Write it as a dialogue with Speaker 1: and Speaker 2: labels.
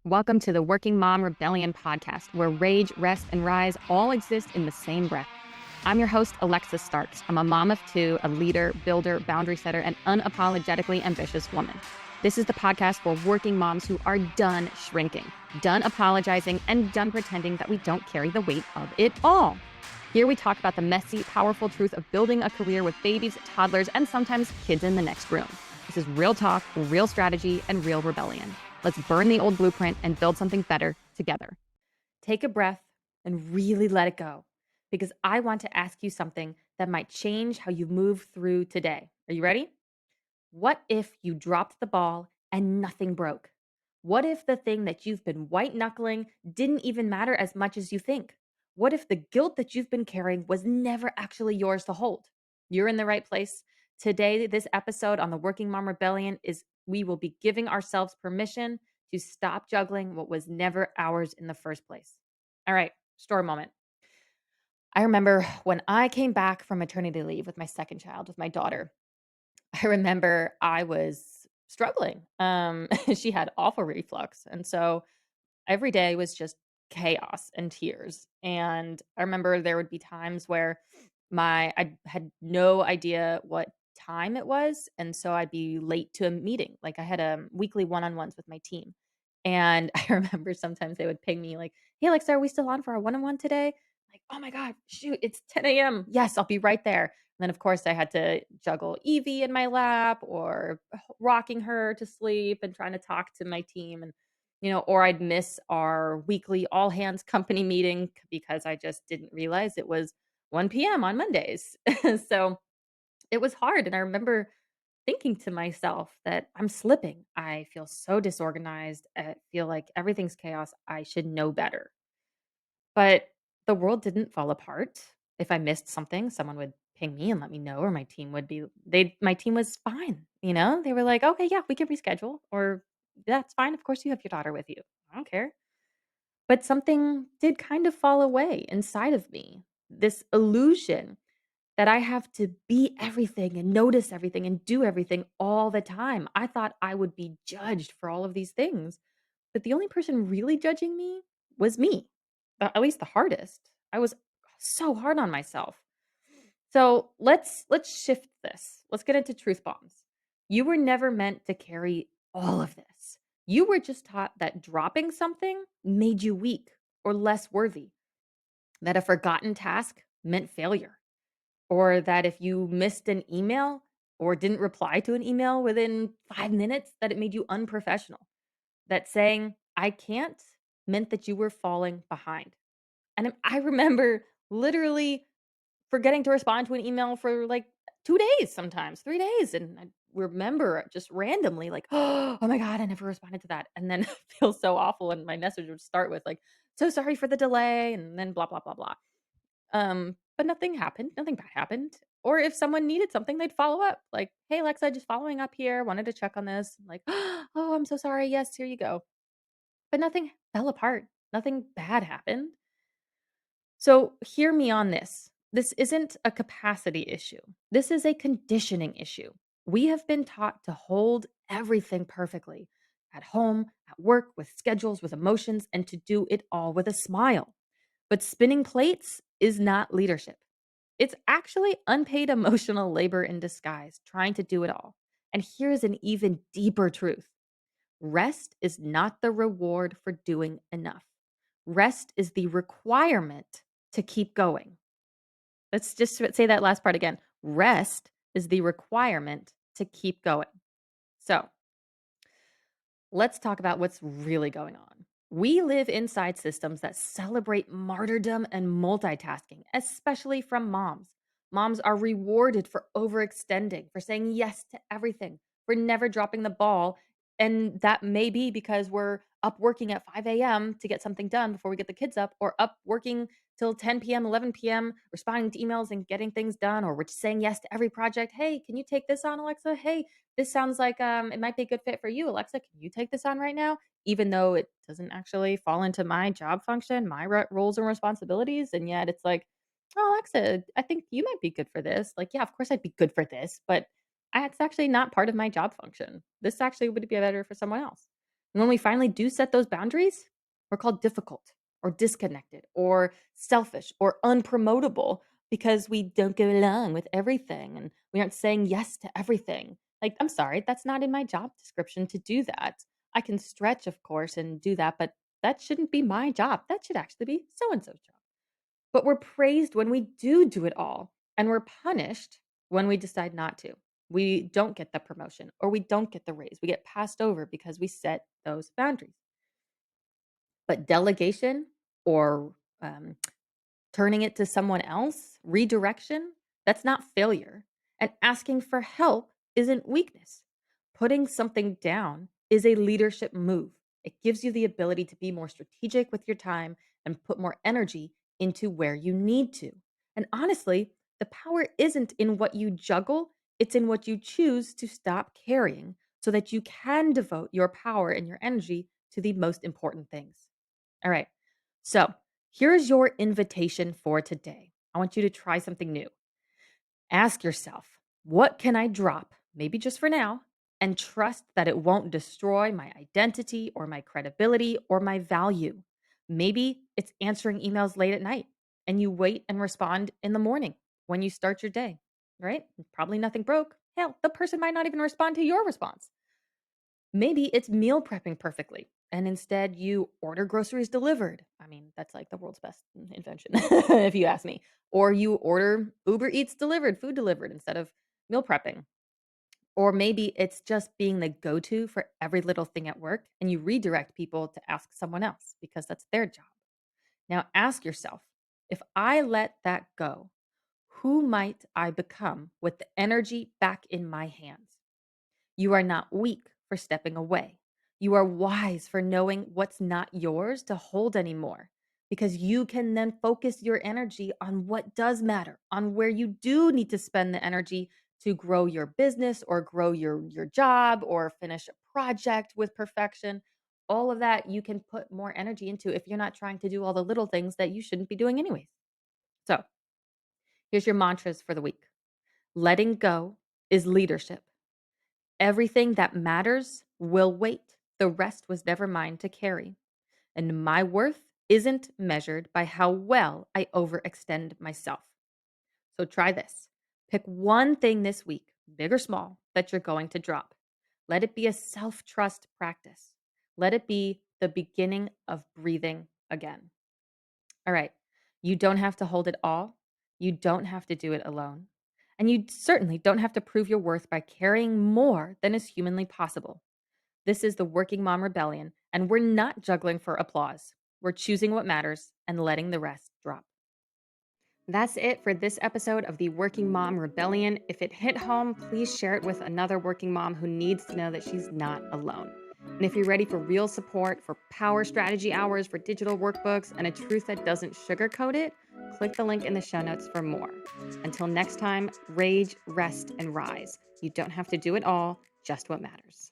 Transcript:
Speaker 1: Welcome to the Working Mom Rebellion podcast, where rage, rest, and rise all exist in the same breath. I'm your host, Alexa Starks. I'm a mom of two, a leader, builder, boundary setter, and unapologetically ambitious woman. This is the podcast for working moms who are done shrinking, done apologizing, and done pretending that we don't carry the weight of it all. Here we talk about the messy, powerful truth of building a career with babies, toddlers, and sometimes kids in the next room. This is real talk, real strategy, and real rebellion. Let's burn the old blueprint and build something better together. Take a breath and really let it go, because I want to ask you something that might change how you move through today. Are you ready? What if you dropped the ball and nothing broke? What if the thing that you've been white knuckling didn't even matter as much as you think? What if the guilt that you've been carrying was never actually yours to hold? You're in the right place. Today, this episode on the Working Mom Rebellion is we will be giving ourselves permission to stop juggling what was never ours in the first place. All right, story moment. I remember when I came back from maternity leave with my second child, with my daughter. I remember I was struggling. She had awful reflux, and so every day was just chaos and tears. And I remember there would be times where I had no idea what time it was, and so I'd be late to a meeting. Like I had weekly one-on-ones with my team. And I remember sometimes they would ping me like, "Hey Alexa, are we still on for our one-on-one today?" Like, "Oh my God, shoot, it's 10 a.m. Yes, I'll be right there." And then of course I had to juggle Evie in my lap or rocking her to sleep and trying to talk to my team and or I'd miss our weekly all hands company meeting because I just didn't realize it was 1 p.m. on Mondays. So it was hard. And I remember thinking to myself that I'm slipping. I feel so disorganized. I feel like everything's chaos. I should know better. But the world didn't fall apart. If I missed something, someone would ping me and let me know, or my team was fine. They were like, okay, yeah, we can reschedule, or that's fine. Of course, you have your daughter with you. I don't care. But something did kind of fall away inside of me. This illusion that I have to be everything and notice everything and do everything all the time. I thought I would be judged for all of these things. But the only person really judging me was me. At least the hardest. I was so hard on myself. So let's shift this. Let's get into truth bombs. You were never meant to carry all of this. You were just taught that dropping something made you weak or less worthy, that a forgotten task meant failure, or that if you missed an email or didn't reply to an email within 5 minutes, that it made you unprofessional, that saying, I can't meant that you were falling behind. And I remember literally forgetting to respond to an email for like 2 days sometimes, 3 days, and I remember just randomly like, "Oh my god, I never responded to that," and then feel so awful, and my message would start with like, "So sorry for the delay," and then blah, blah, blah, blah. But nothing happened, nothing bad happened, or if someone needed something, they'd follow up like, "Hey, Alexa, just following up here, wanted to check on this." Like, "Oh, I'm so sorry. Yes, here you go." But nothing fell apart. Nothing bad happened. So hear me on this. This isn't a capacity issue. This is a conditioning issue. We have been taught to hold everything perfectly at home, at work, with schedules, with emotions, and to do it all with a smile. But spinning plates is not leadership. It's actually unpaid emotional labor in disguise, trying to do it all. And here's an even deeper truth: rest is not the reward for doing enough. Rest is the requirement to keep going. Let's just say that last part again. Rest is the requirement to keep going. So let's talk about what's really going on. We live inside systems that celebrate martyrdom and multitasking, especially from moms. Moms are rewarded for overextending, for saying yes to everything, for never dropping the ball. And that may be because we're up working at 5 a.m. to get something done before we get the kids up, or up working till 10 p.m., 11 p.m., responding to emails and getting things done, or we're just saying yes to every project. Hey, can you take this on, Alexa? Hey, this sounds like it might be a good fit for you, Alexa. Can you take this on right now? Even though it doesn't actually fall into my job function, my roles and responsibilities. And yet it's like, oh, Alexa, I think you might be good for this. Like, yeah, of course I'd be good for this, but it's actually not part of my job function. This actually would be better for someone else. And when we finally do set those boundaries, we're called difficult or disconnected or selfish or unpromotable because we don't go along with everything and we aren't saying yes to everything. Like, I'm sorry, that's not in my job description to do that. I can stretch, of course, and do that, but that shouldn't be my job. That should actually be so and so's job. But we're praised when we do it all, and we're punished when we decide not to. We don't get the promotion or we don't get the raise. We get passed over because we set those boundaries. But delegation or um, turning it to someone else, redirection, that's not failure. And asking for help isn't weakness. Putting something down is a leadership move. It gives you the ability to be more strategic with your time and put more energy into where you need to. And honestly, the power isn't in what you juggle, it's in what you choose to stop carrying so that you can devote your power and your energy to the most important things. All right. So, here's your invitation for today. I want you to try something new. Ask yourself, what can I drop, maybe just for now, and trust that it won't destroy my identity or my credibility or my value? Maybe it's answering emails late at night and you wait and respond in the morning when you start your day, right? Probably nothing broke. Hell, the person might not even respond to your response. Maybe it's meal prepping perfectly and instead you order groceries delivered. I mean, that's like the world's best invention, if you ask me. Or you order Uber Eats delivered, food delivered instead of meal prepping. Or maybe it's just being the go to for every little thing at work and you redirect people to ask someone else because that's their job. Now ask yourself, if I let that go, who might I become with the energy back in my hands? You are not weak for stepping away. You are wise for knowing what's not yours to hold anymore because you can then focus your energy on what does matter, on where you do need to spend the energy to grow your business or grow your job or finish a project with perfection. All of that you can put more energy into if you're not trying to do all the little things that you shouldn't be doing anyways. So, here's your mantras for the week. Letting go is leadership. Everything that matters will wait. The rest was never mine to carry. And my worth isn't measured by how well I overextend myself. So try this. Pick one thing this week, big or small, that you're going to drop. Let it be a self trust practice. Let it be the beginning of breathing again. All right. You don't have to hold it all. You don't have to do it alone. And you certainly don't have to prove your worth by carrying more than is humanly possible. This is the Working Mom Rebellion, and we're not juggling for applause. We're choosing what matters and letting the rest drop. That's it for this episode of the Working Mom Rebellion. If it hit home, please share it with another working mom who needs to know that she's not alone. And if you're ready for real support, for power strategy hours, for digital workbooks, and a truth that doesn't sugarcoat it, click the link in the show notes for more. Until next time, rage, rest, and rise. You don't have to do it all, just what matters.